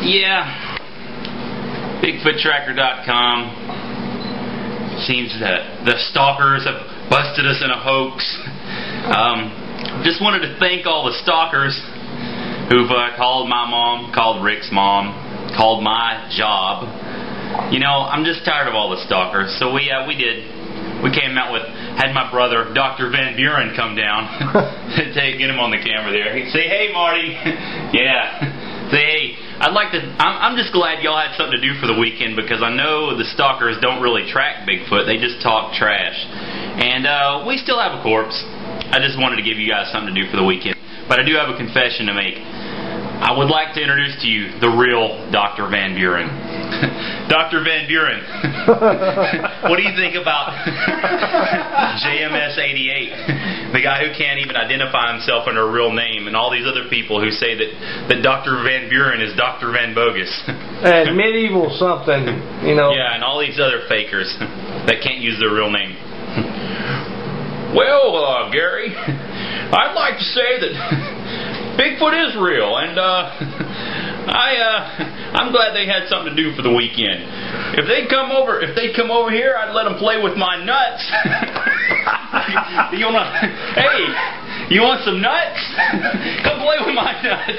Yeah, bigfoottracker.com. Seems that the stalkers have busted us in a hoax. Just wanted to thank all the stalkers who've called my mom, called Rick's mom, called my job. You know, I'm just tired of all the stalkers. So we did. We came out with, had my brother, Dr. Van Buren, come down. Get him on the camera there. He'd say, hey, Marty. Yeah. Say, hey, I'd like to, I'm just glad y'all had something to do for the weekend, because I know the stalkers don't really track Bigfoot. They just talk trash. And we still have a corpse. I just wanted to give you guys something to do for the weekend. But I do have a confession to make. I would like to introduce to you the real Dr. Van Buren. Dr. Van Buren, what do you think about JMS 88? The guy who can't even identify himself under a real name, and all these other people who say that Dr. Van Buren is Dr. Van Bogus. And medieval something, you know. Yeah, and all these other fakers that can't use their real name. Well, Gary, I'd like to say that Bigfoot is real, and I'm glad they had something to do for the weekend. If they come over here, I'd let them play with my nuts. Hey, you want some nuts? Come play with my nuts.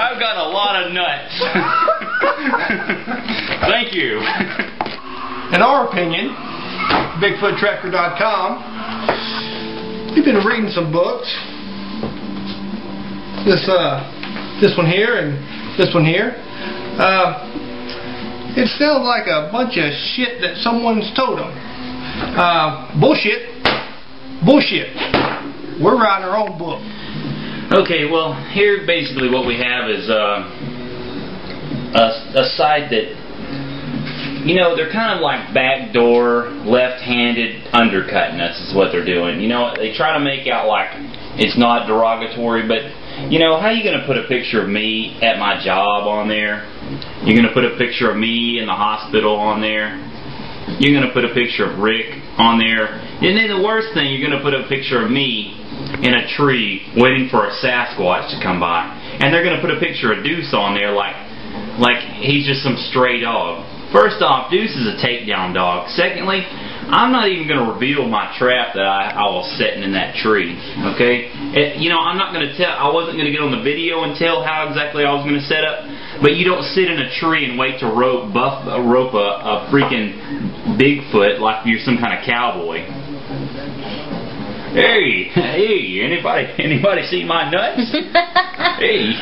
I've got a lot of nuts. Thank you. In our opinion, bigfoottracker.com, we've been reading some books. This one here and this one here. It sounds like a bunch of shit that someone's told them. Bullshit. Bullshit. We're writing our own book. Okay, well, here basically what we have is a site that, you know, they're kind of like backdoor, left-handed undercutting us is what they're doing. You know, they try to make out like it's not derogatory, but, you know, how are you going to put a picture of me at my job on there? You're going to put a picture of me in the hospital on there? You're going to put a picture of Rick on there? And then the worst thing, you're going to put a picture of me in a tree waiting for a Sasquatch to come by. And they're going to put a picture of Deuce on there like he's just some stray dog. First off, Deuce is a takedown dog. Secondly, I'm not even going to reveal my trap that I was setting in that tree. Okay? You know, I'm not going to tell. I wasn't going to get on the video and tell how exactly I was going to set up. But you don't sit in a tree and wait to rope a freaking Bigfoot like you're some kind of cowboy. Hey, anybody see my nuts? Hey.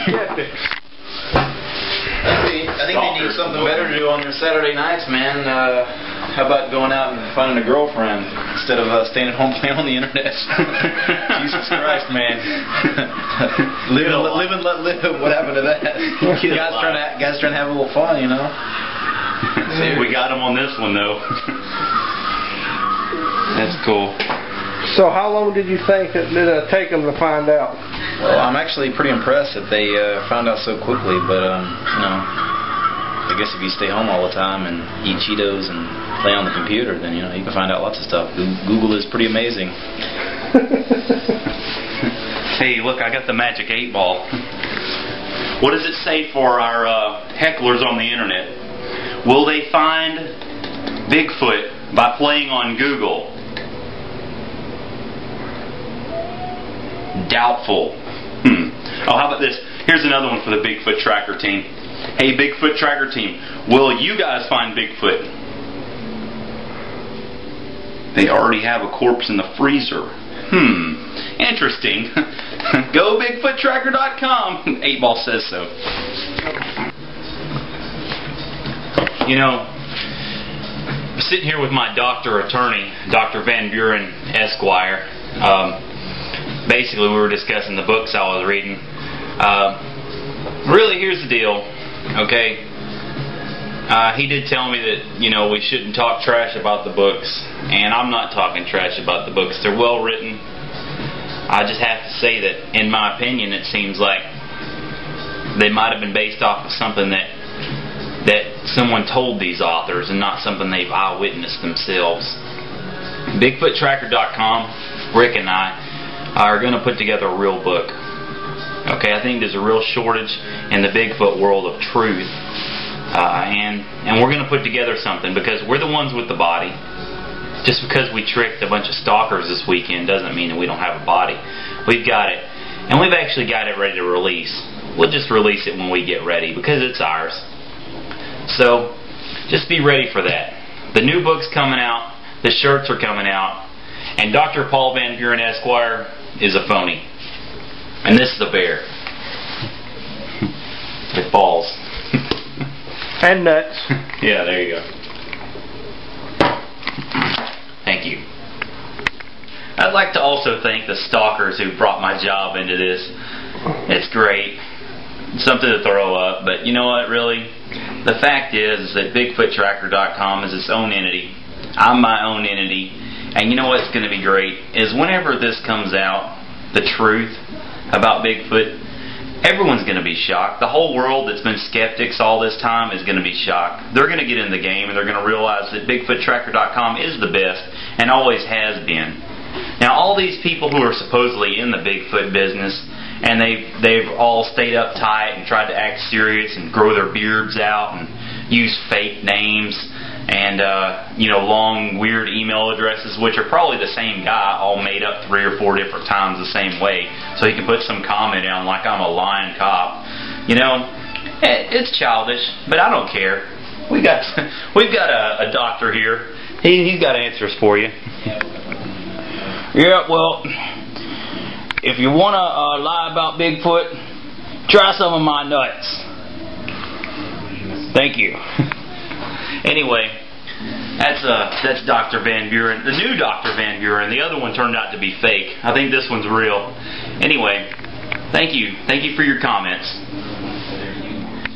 I think they need something better to do on your Saturday nights, man. How about going out and finding a girlfriend instead of staying at home playing on the internet? Jesus Christ, man. live and let live. What happened to that? Guys trying to have a little fun, you know. We got him on this one, though. That's cool. So how long did you think it did take them to find out? Well, I'm actually pretty impressed that they found out so quickly, but, you know, I guess if you stay home all the time and eat Cheetos and play on the computer, then, you know, you can find out lots of stuff. Google is pretty amazing. Hey, look, I got the magic 8-ball. What does it say for our hecklers on the internet? Will they find Bigfoot by playing on Google? Doubtful. Oh, how about this? Here's another one for the Bigfoot Tracker team. Hey, Bigfoot Tracker team, will you guys find Bigfoot? They already have a corpse in the freezer. Interesting. Go bigfoottracker.com. 8-ball says so. You know, I'm sitting here with my attorney, Dr. Van Buren, Esquire. Basically, we were discussing the books I was reading. Really, here's the deal, okay? He did tell me that, you know, we shouldn't talk trash about the books, and I'm not talking trash about the books. They're well written. I just have to say that, in my opinion, it seems like they might have been based off of something that someone told these authors, and not something they've eyewitnessed themselves. BigfootTracker.com, Rick and I are going to put together a real book. Okay, I think there's a real shortage in the Bigfoot world of truth. And we're going to put together something, because we're the ones with the body. Just because we tricked a bunch of stalkers this weekend doesn't mean that we don't have a body. We've got it. And we've actually got it ready to release. We'll just release it when we get ready, because it's ours. So, just be ready for that. The new book's coming out. The shirts are coming out. And Dr. Paul Van Buren, Esquire, is a phony. And this is a bear. With balls. And nuts. Yeah, there you go. Thank you. I'd like to also thank the stalkers who brought my job into this. It's great. It's something to throw up, but you know what, really? The fact is that BigfootTracker.com is its own entity. I'm my own entity. And you know what's going to be great? Is whenever this comes out, the truth about Bigfoot, everyone's going to be shocked. The whole world that's been skeptics all this time is going to be shocked. They're going to get in the game, and they're going to realize that BigfootTracker.com is the best and always has been. Now, all these people who are supposedly in the Bigfoot business, and they've all stayed uptight and tried to act serious and grow their beards out and use fake names and long weird email addresses, which are probably the same guy all made up 3 or 4 different times the same way, so he can put some comment down like I'm a lying cop. You know, it's childish, but I don't care. We've got a doctor here. He's got answers for you. Yeah, well, if you want to lie about Bigfoot, try some of my nuts. Thank you. Anyway, that's Dr. Van Buren, the new Dr. Van Buren. The other one turned out to be fake. I think this one's real. Anyway, thank you. Thank you for your comments.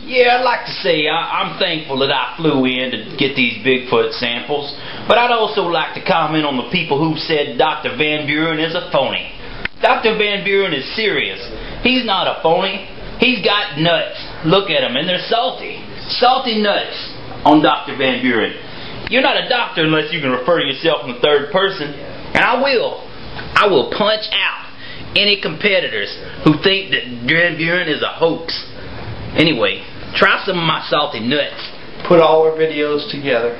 Yeah, I'd like to say I'm thankful that I flew in to get these Bigfoot samples, but I'd also like to comment on the people who said Dr. Van Buren is a phony. Dr. Van Buren is serious. He's not a phony. He's got nuts. Look at them, and they're salty. Salty nuts on Dr. Van Buren. You're not a doctor unless you can refer to yourself in the third person. And I will punch out any competitors who think that Van Buren is a hoax. Anyway, try some of my salty nuts. Put all our videos together.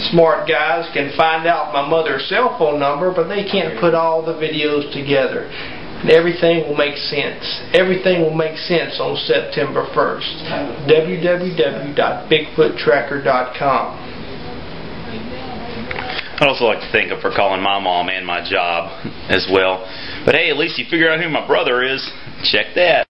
Smart guys can find out my mother's cell phone number, but they can't put all the videos together. And everything will make sense. Everything will make sense on September 1st. www.bigfoottracker.com. I'd also like to thank him for calling my mom and my job as well. But hey, at least you figure out who my brother is. Check that.